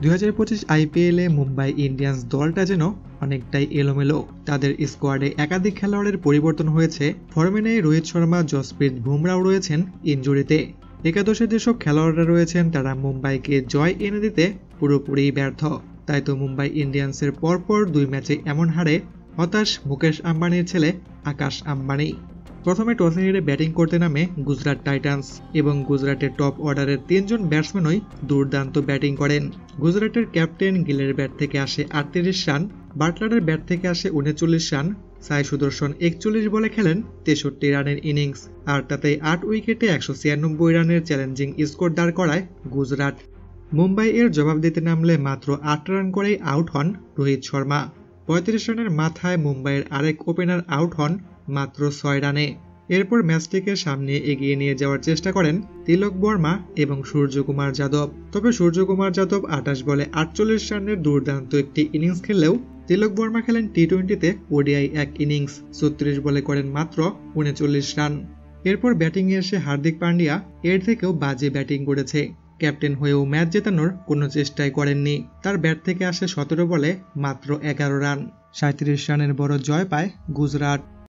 2025 আইপিএলে মুম্বাই ইন্ডিয়ান্স দলটা যেন অনেকটাই এলোমেলো। তাদের স্কোয়াডে একাধিক খেলোয়াড়ের পরিবর্তন হয়েছে। ফর্মে নেই রোহিত শর্মা, জসপ্রীত বুমরাও রয়েছেন ইনজুরিতে। একাদশে যেসব খেলোয়াড়রা রয়েছেন তারা মুম্বাইকে জয় এনে দিতে পুরোপুরি ব্যর্থ। তাই তো মুম্বাই ইন্ডিয়ান্সের পরপর 2 ম্যাচে এমন হারে হতাশ মুকেশ আম্বানির ছেলে আকাশ আম্বানি। প্রথমে টসে হেরে ব্যাটিং করতে নামে গুজরাট টাইটান্স এবং গুজরাটের টপ অর্ডারের 3 জন ব্যাটসম্যানই দুর্দান্ত ব্যাটিং করেন। গুজরাটের ক্যাপ্টেন গিলের ব্যাট থেকে আসে 38 রান, বাটলারের ব্যাট থেকে আসে 39 রান, সাই সুদর্শন 41 বলে খেলেন 63 রানের ইনিংস, আর তাতে 8 উইকেটে 196 রানের চ্যালেঞ্জিং স্কোর দাঁড় করায় গুজরাট। মুম্বাই এর জবাব দিতে নামলে মাত্র 8 রান করেই আউট হন রোহিত শর্মা। 35 রানের মাথায় মুম্বাইয়ের আরেক ওপেনার আউট হন মাত্র 6 রানে। এরপর ম্যাচটিকে সামনে এগিয়ে নিয়ে যাওয়ার চেষ্টা করেন তিলক বর্মা এবং সূর্যকুমার যাদব। তবে সূর্যকুমার যাদব 28 বলে 48 রানের দুর্দান্ত একটি ইনিংস খেললেও তিলক বর্মা খেলেন টি-20তে ওডিআই এক ইনিংস, 36 বলে করেন মাত্র 39 রান। এরপর ব্যাটিংয়ে এসে হার্দিক পান্ডিয়া এর থেকেও বাজে ব্যাটিং করেছে। ক্যাপ্টেন হয়েও ম্যাচ জেতানোর কোনো চেষ্টাই করেননি। তার ব্যাট থেকে আসে 17 বলে মাত্র 11 রান। 37 রানের বড় জয় পায় গুজরাট।